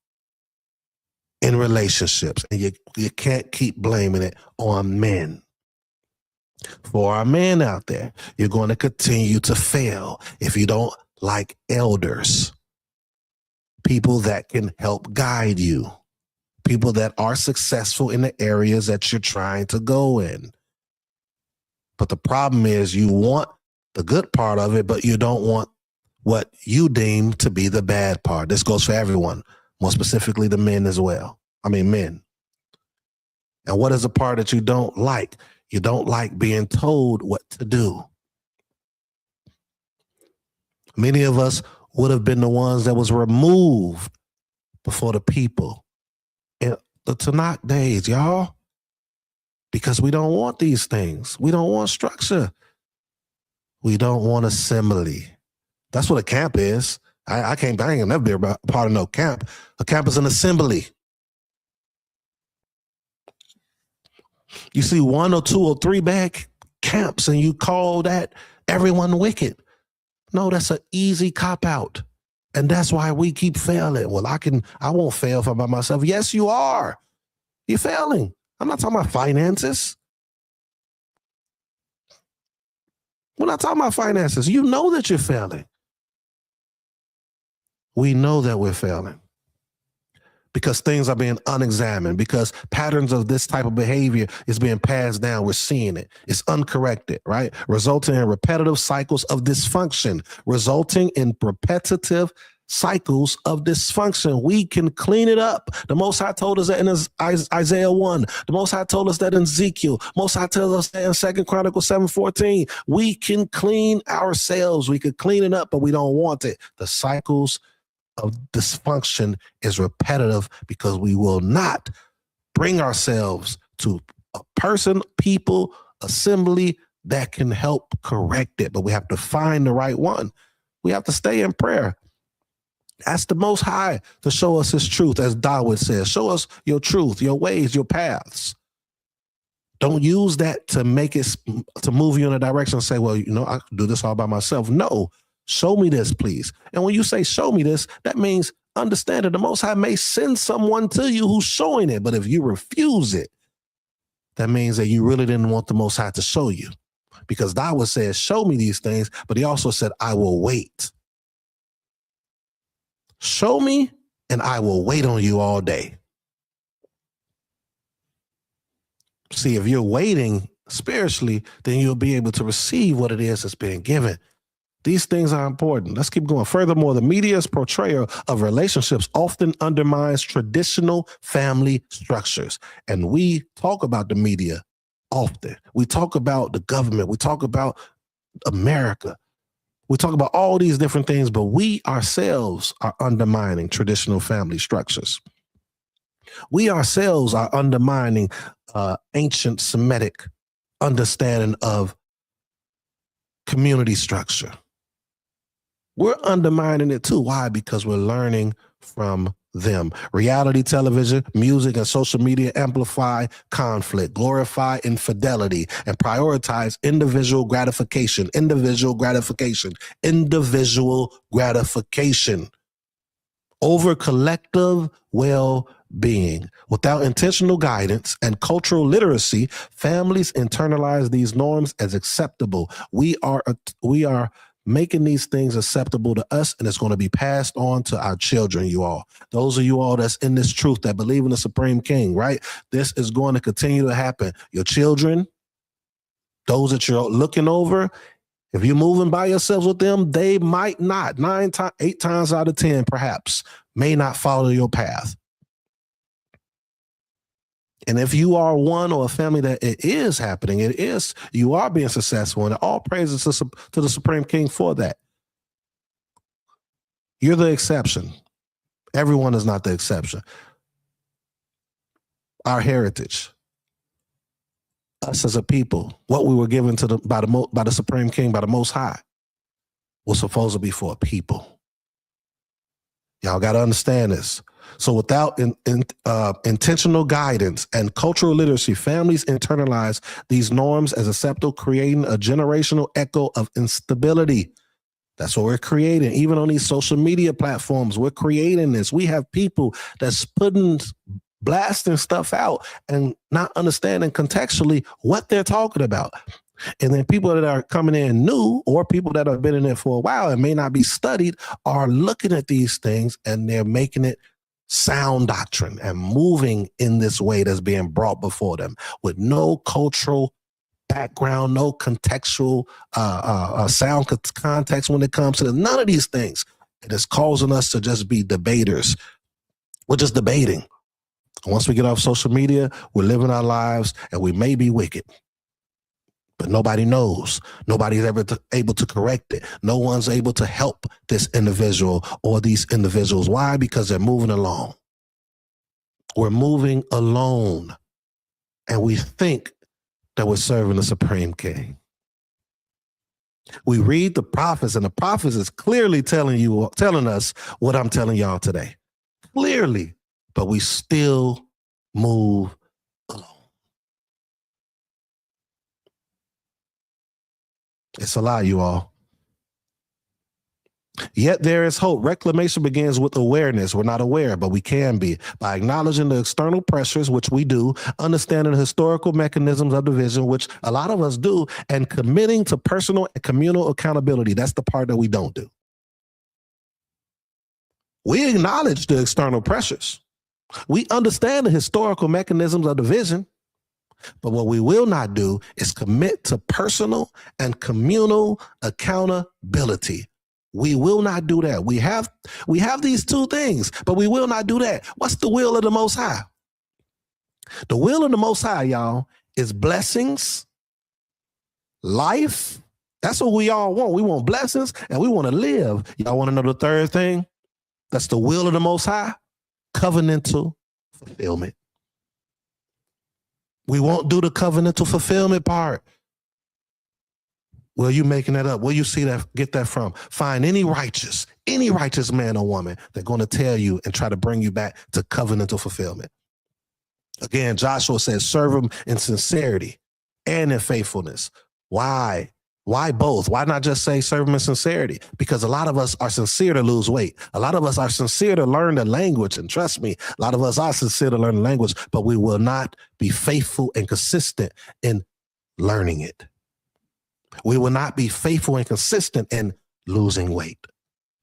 Speaker 3: in relationships. And you can't keep blaming it on men. For our men out there, you're going to continue to fail if you don't like elders. People that can help guide you. People that are successful in the areas that you're trying to go in. But the problem is you want the good part of it, but you don't want what you deem to be the bad part. This goes for everyone, more specifically the men as well. I mean, men. And what is the part that you don't like? You don't like being told what to do. Many of us would have been the ones that was removed before the people in the Tanakh days, y'all, because we don't want these things. We don't want structure. We don't want assembly. That's what a camp is. I ain't never be a part of no camp. A camp is an assembly. You see 1 or 2 or 3 bad camps and you call that everyone wicked. No, that's an easy cop out. And that's why we keep failing. Well, I won't fail if I'm by myself. Yes, you are. You're failing. I'm not talking about finances. We're not talking about finances. You know that you're failing. We know that we're failing because things are being unexamined, because patterns of this type of behavior is being passed down. We're seeing it. It's uncorrected, right? Resulting in repetitive cycles of dysfunction, resulting in repetitive cycles of dysfunction. We can clean it up. The Most High told us that in Isaiah 1. The Most High told us that in Ezekiel. Most High tells us that in 2 Chronicles 7:14. We can clean ourselves. We could clean it up, but we don't want it. The cycles of dysfunction is repetitive because we will not bring ourselves to a person, people, assembly that can help correct it. But we have to find the right one. We have to stay in prayer. Ask the Most High to show us his truth, as Dawood says. Show us your truth, your ways, your paths. Don't use that to make it, to move you in a direction and say, well, I can do this all by myself. No. Show me this, please. And when you say show me this, that means understand that the Most High may send someone to you who's showing it. But if you refuse it, that means that you really didn't want the Most High to show you. Because Dawood says, show me these things, but he also said, I will wait. Show me, and I will wait on you all day. See, if you're waiting spiritually, then you'll be able to receive what it is that's being given. These things are important. Let's keep going. Furthermore, the media's portrayal of relationships often undermines traditional family structures. And we talk about the media often. We talk about the government. We talk about America. We talk about all these different things, but we ourselves are undermining traditional family structures. We ourselves are undermining ancient Semitic understanding of community structure. We're undermining it too. Why? Because we're learning from them. Reality television, music, and social media amplify conflict, glorify infidelity, and prioritize individual gratification over collective well-being. Without intentional guidance and cultural literacy, families internalize these norms as acceptable. We are making these things acceptable to us, and it's going to be passed on to our children, you all. Those of you all that's in this truth, that believe in the Supreme King, right? This is going to continue to happen. Your children, those that you're looking over, if you're moving by yourselves with them, they might not, 8 times out of 10, perhaps, may not follow your path. And if you are one or a family that it is happening, you are being successful, and all praises to the Supreme King for that. You're the exception. Everyone is not the exception. Our heritage, us as a people, what we were given by the Supreme King, by the Most High, was supposed to be for a people. Y'all got to understand this. So without intentional guidance and cultural literacy, families internalize these norms as acceptable, creating a generational echo of instability. That's what we're creating. Even on these social media platforms, we're creating this. We have people that's blasting stuff out and not understanding contextually what they're talking about. And then people that are coming in new, or people that have been in it for a while and may not be studied, are looking at these things and they're making it sound doctrine and moving in this way that's being brought before them with no cultural background, no contextual sound context when it comes to none of these things. It is causing us to just be debaters. We're just debating. Once we get off social media, we're living our lives and we may be wicked. But nobody knows. Nobody's ever able to correct it. No one's able to help this individual or these individuals. Why? Because they're moving along. We're moving alone. And we think that we're serving the Supreme King. We read the prophets, and the prophets is clearly telling us what I'm telling y'all today. Clearly. But we still move alone. It's a lie, you all. Yet there is hope. Reclamation begins with awareness. We're not aware, but we can be. By acknowledging the external pressures, which we do, understanding the historical mechanisms of division, which a lot of us do, and committing to personal and communal accountability. That's the part that we don't do. We acknowledge the external pressures. We understand the historical mechanisms of division. But what we will not do is commit to personal and communal accountability. We will not do that. We have these two things, but we will not do that. What's the will of the Most High? The will of the Most High, y'all, is blessings, life. That's what we all want. We want blessings and we want to live. Y'all want to know the third thing? That's the will of the Most High. Covenantal fulfillment. We won't do the covenantal fulfillment part. Well, you making that up. Where you see that? Get that from? Find any righteous man or woman that's going to tell you and try to bring you back to covenantal fulfillment. Again, Joshua says, serve him in sincerity and in faithfulness. Why? Why both? Why not just say serve him in sincerity? Because a lot of us are sincere to lose weight. A lot of us are sincere to learn the language. And trust me, a lot of us are sincere to learn the language, but we will not be faithful and consistent in learning it. We will not be faithful and consistent in losing weight,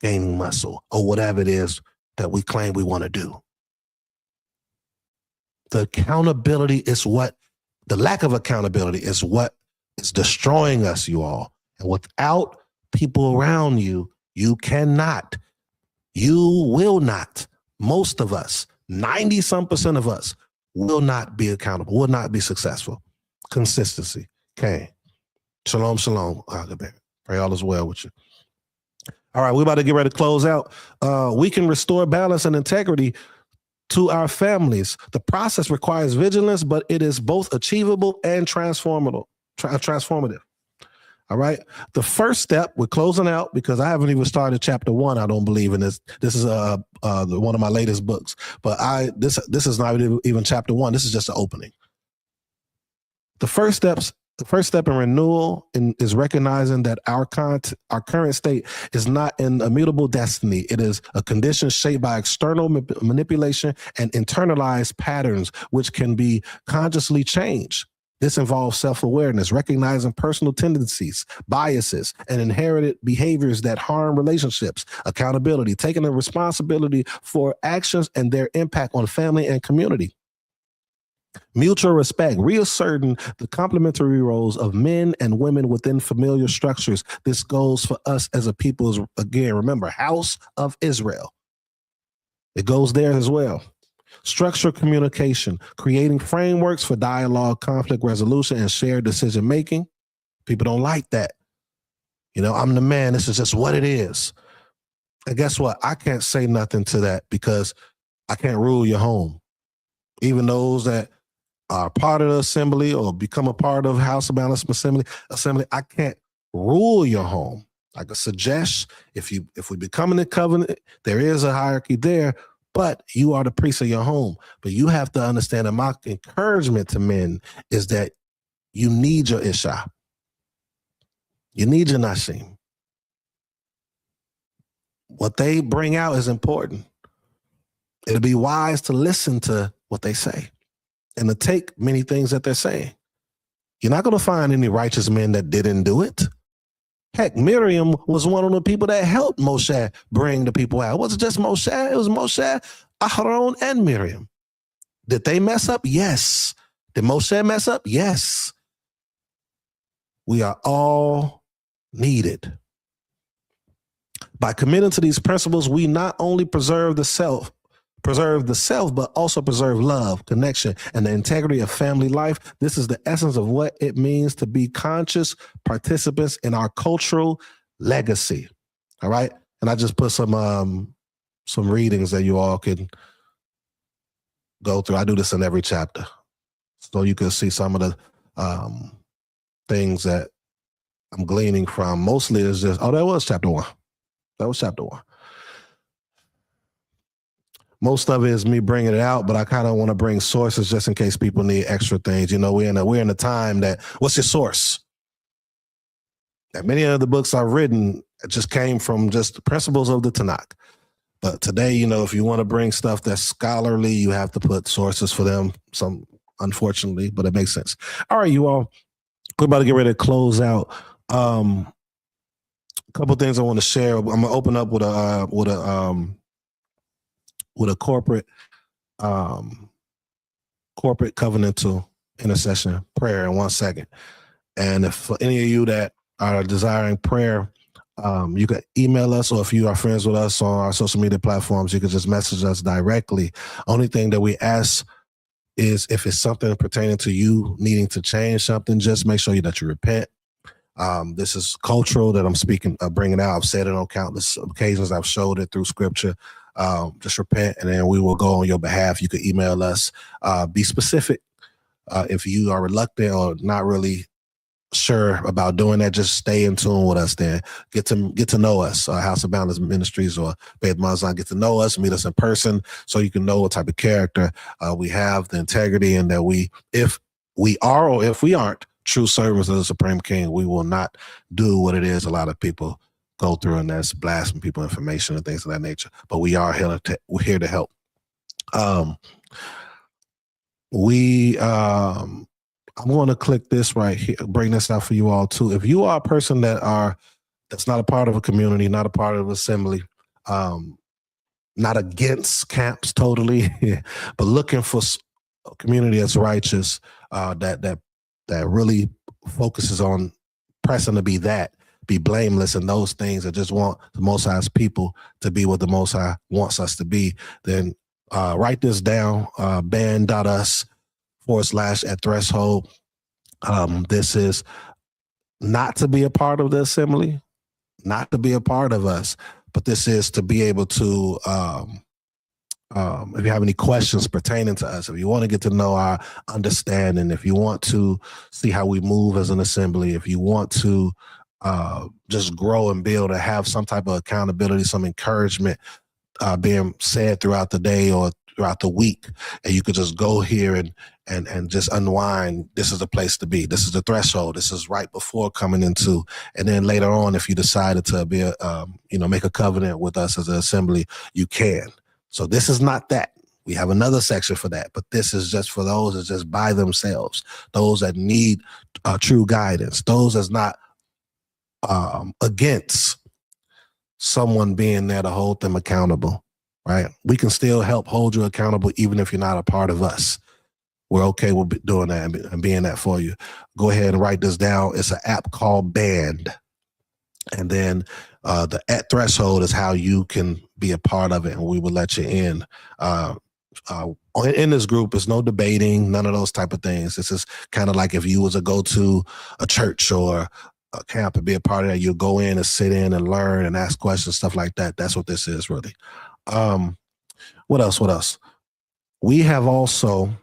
Speaker 3: gaining muscle, or whatever it is that we claim we want to do. The lack of accountability is what is destroying us, you all. And without people around you, you will not, most of us, 90% of us will not be accountable, will not be successful. Consistency. Okay. Shalom, shalom. Pray all is well with you. All right, we're about to get ready to close out. We can restore balance and integrity to our families. The process requires vigilance, but it is both achievable and transformative. All right. The first step, we're closing out because I haven't even started chapter 1. I don't believe in this. This is one of my latest books, but this is not even chapter 1. This is just the opening. The first step in renewal is recognizing that our current state is not an immutable destiny. It is a condition shaped by external manipulation and internalized patterns, which can be consciously changed. This involves self-awareness, recognizing personal tendencies, biases, and inherited behaviors that harm relationships, accountability, taking the responsibility for actions and their impact on family and community. Mutual respect, reasserting the complementary roles of men and women within familiar structures. This goes for us as a people, again, remember, House of Israel. It goes there as well. Structured communication, creating frameworks for dialogue, conflict resolution, and shared decision-making. People don't like that. You know, I'm the man. This is just what it is. And guess what? I can't say nothing to that because I can't rule your home. Even those that are part of the assembly or become a part of House of Balance Assembly, I can't rule your home. I could suggest if we become in the covenant, there is a hierarchy there, but you are the priest of your home. But you have to understand that my encouragement to men is that you need your Isha. You need your Nashim. What they bring out is important. It'll be wise to listen to what they say and to take many things that they're saying. You're not going to find any righteous men that didn't do it. Heck, Miriam was one of the people that helped Moshe bring the people out. It wasn't just Moshe. It was Moshe, Aharon, and Miriam. Did they mess up? Yes. Did Moshe mess up? Yes. We are all needed. By committing to these principles, we not only preserve the self, but also preserve love, connection, and the integrity of family life. This is the essence of what it means to be conscious participants in our cultural legacy. All right. And I just put some readings that you all can go through. I do this in every chapter, so you can see some of the things that I'm gleaning from. Mostly is just, that was chapter 1. That was chapter 1. Most of it is me bringing it out, but I kind of want to bring sources just in case people need extra things. You know, we're in a time that, what's your source? And many of the books I've written just came from just the principles of the Tanakh. But today, you know, if you want to bring stuff that's scholarly, you have to put sources for them. Some, unfortunately, but it makes sense. All right, you all, we're about to get ready to close out. A couple things I want to share. I'm gonna open up with a corporate covenantal intercession prayer in 1 second. And if for any of you that are desiring prayer, you can email us, or if you are friends with us on our social media platforms, you can just message us directly. Only thing that we ask is if it's something pertaining to you needing to change something, just make sure that you repent. This is cultural that I'm bringing out. I've said it on countless occasions. I've showed it through scripture. Just repent, and then we will go on your behalf. You can email us. Be specific. If you are reluctant or not really sure about doing that, just stay in tune with us. Then get to know us. House of Balance Ministries or Beit Mazan, get to know us, meet us in person, so you can know what type of character we have, the integrity, and that if we are or if we aren't true servants of the Supreme King, we will not do what it is a lot of people go through, and that's blasting people information and things of that nature. But we are we're here to help. I'm going to click this right here, bring this out for you all too. If you are a person that's not a part of a community, not a part of an assembly, not against camps totally, but looking for a community that's righteous, that really focuses on pressing to be blameless and those things, that just want the Most High's people to be what the Most High wants us to be, then write this down, band.us/@threshold. This is not to be a part of the assembly, not to be a part of us, but this is to be able to, if you have any questions pertaining to us, if you want to get to know our understanding, if you want to see how we move as an assembly, if you want to just grow and build and have some type of accountability, some encouragement being said throughout the day or throughout the week, and you could just go here and just unwind, this is the place to be. This is the threshold. This is right before coming into, and then later on, if you decided to be make a covenant with us as an assembly, you can. So this is not that. We have another section for that, but this is just for those that just by themselves, those that need true guidance, those that's not against someone being there to hold them accountable, right? We can still help hold you accountable even if you're not a part of us. We're okay with doing that and being that for you. Go ahead and write this down. It's an app called Band. And then the @threshold is how you can be a part of it, and we will let you in. In this group, there's no debating, none of those type of things. This is kind of like if you was to go to a church or a camp and be a part of that, you'll go in and sit in and learn and ask questions, stuff like that. That's what this is really. What else? We have also,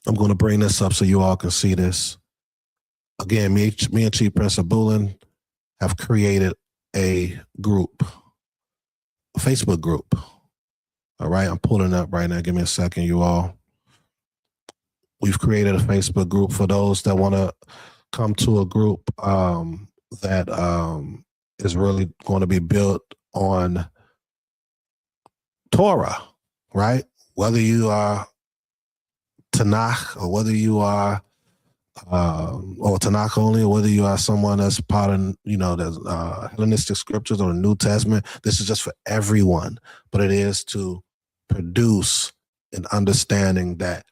Speaker 3: I'm going to bring this up so you all can see this. Again, me and Chief Prince Abulin have created a group, a Facebook group. All right, I'm pulling up right now. Give me a second, you all. We've created a Facebook group for those that want to come to a group that is really going to be built on Torah, right? Whether you are Tanakh or whether you are or Tanakh only, or whether you are someone that's part of, the Hellenistic scriptures or the New Testament, this is just for everyone. But it is to produce an understanding that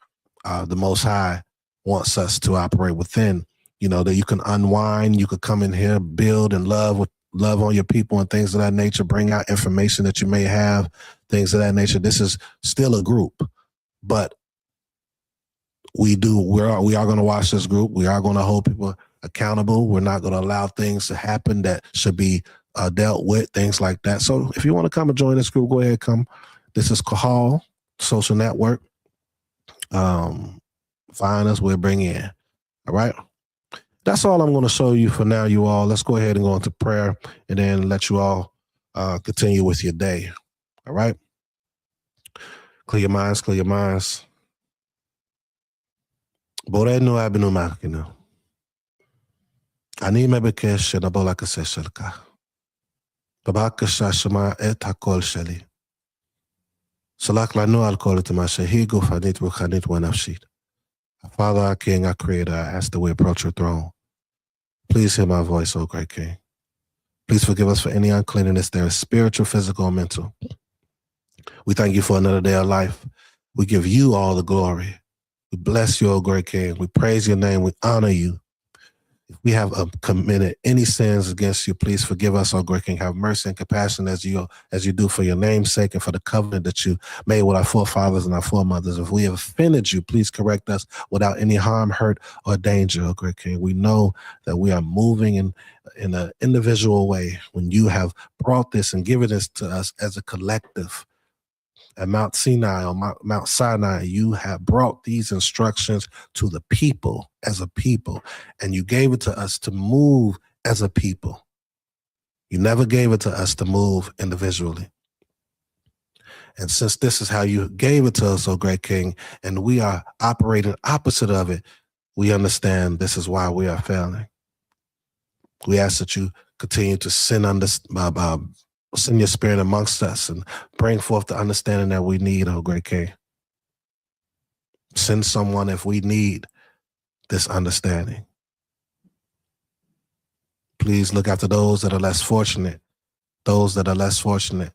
Speaker 3: the Most High wants us to operate within, that you can unwind. You could come in here, build and love on your people and things of that nature, bring out information that you may have, things of that nature. This is still a group, but we are going to watch this group. We are going to hold people accountable. We're not going to allow things to happen that should be dealt with, things like that. So if you want to come and join this group, go ahead, come. This is Kahal Social Network. Find us, we'll bring you in. All right. That's all I'm going to show you for now, you all. Let's go ahead and go into prayer and then let you all continue with your day. All right. Clear your minds, clear your minds. Borenu abinu makinu. Ani mebekesh shenabola kaseshelka. Babakasha Shama et hakol sheli. Salak lanu al kol itimashe higu fanit ruchanit wanafshit. Father, our King, our Creator, I ask that we approach your throne. Please hear my voice, O great King. Please forgive us for any uncleanness there is, spiritual, physical, or mental. We thank you for another day of life. We give you all the glory. We bless you, O great King. We praise your name. We honor you. If we have committed any sins against you, please forgive us, O great King. Have mercy and compassion as you do for your name's sake and for the covenant that you made with our forefathers and our foremothers. If we have offended you, please correct us without any harm, hurt, or danger, O great King. We know that we are moving in an individual way when you have brought this and given this to us as a collective. At Mount Sinai or Mount Sinai, you have brought these instructions to the people as a people, and you gave it to us to move as a people. You never gave it to us to move individually. And since this is how you gave it to us, O great King, and we are operating opposite of it, we understand this is why we are failing. We ask that you continue to send your spirit amongst us and bring forth the understanding that we need, oh great King. Send someone if we need this understanding. Please look after those that are less fortunate, the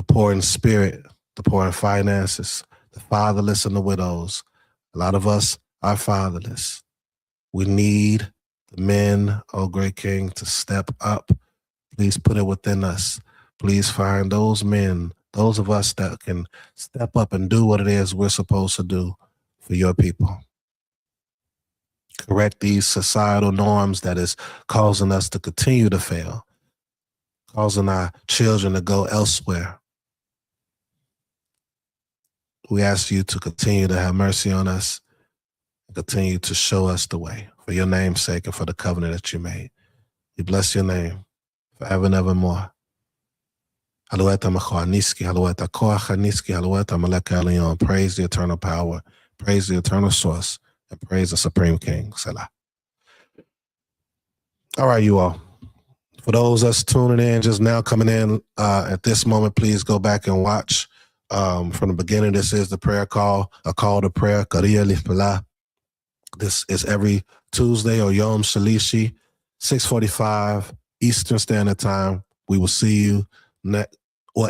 Speaker 3: poor in spirit, the poor in finances, the fatherless and the widows. A lot of us are fatherless. We need the men, oh great King, to step up. Please put it within us. Please find those men, those of us that can step up and do what it is we're supposed to do for your people. Correct these societal norms that is causing us to continue to fail, causing our children to go elsewhere. We ask you to continue to have mercy on us and continue to show us the way for your name's sake and for the covenant that you made. We bless your name forever and evermore. Halueta Machaniski, Halueta Koachaniski, Halueta Maleka Leon. Praise the eternal power, praise the eternal source, and praise the Supreme King. Selah. All right, you all. For those us tuning in, just now coming in at this moment, please go back and watch from the beginning. This is the prayer call, a call to prayer. Lithpillah. This is every Tuesday or Yom Shalishi, 6:45 Eastern Standard Time. We will see you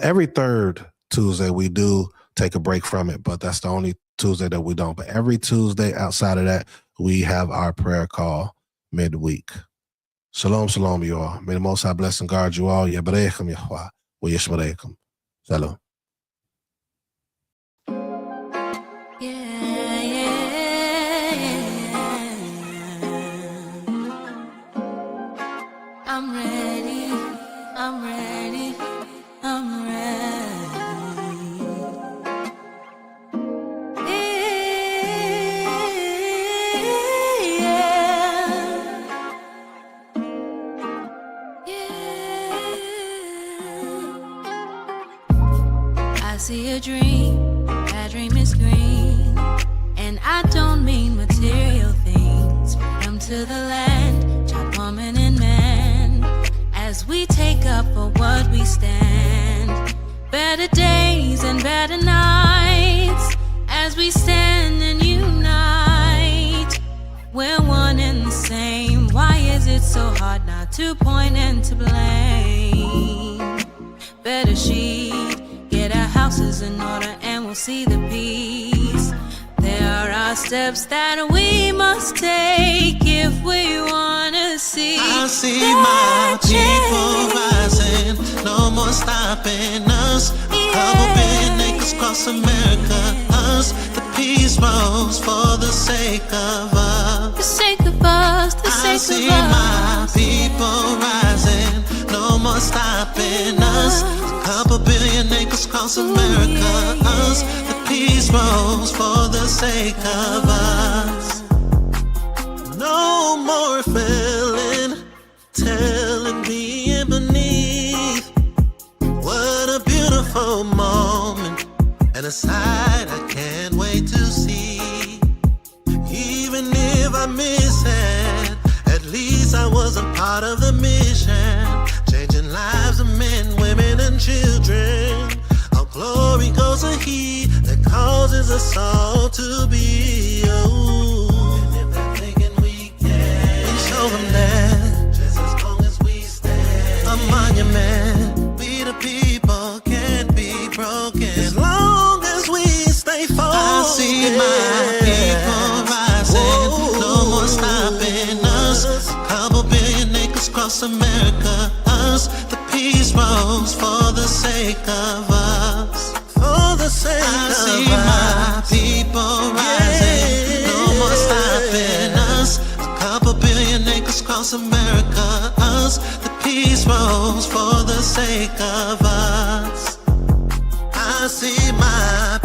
Speaker 3: every third Tuesday we do take a break from it, but that's the only Tuesday that we don't. But every Tuesday outside of that, we have our prayer call midweek. Shalom, shalom, you all. May the Most High bless and guard you all. Yabareichem Yahweh, wa yishmereikum. Shalom.
Speaker 1: I'm ready, I'm ready, I'm ready. I see a dream, that dream is green. And I don't mean material things. Freedom to the land, child, woman, and man. As we take up for what we stand, better days and better nights. As we stand and unite, we're one and the same. Why is it so hard not to point and to blame? Better sheet, get our houses in order and we'll see the peace. There are are steps that we must take if we wanna see.
Speaker 2: I see my people rising, no more stopping us. Couple billion acres across America, us. The peace rose for the sake of us.
Speaker 1: The sake of us, the sake of us.
Speaker 2: I see my people rising, no more stopping us. Couple billion acres across America, us. The peace rose for the sake of us. No more feeling, telling me and beneath. What a beautiful moment, and a sight I can't wait to see. Even if I miss it, at least I was a part of the mission, changing lives of men, women, and children. Our glory goes to He that causes us all to be. Oh, and if they're thinking we can, we show them that just as long as we stand, a monument. We the people can't be broken as long as we stay focused. I see my people rising, no more stopping us. Couple billion acres across America, us. The peace rose for the sake of us. For the sake of us. I see my people rising, no more stopping us. Couple billion acres across America, us. The peace rose for the sake of us. I see my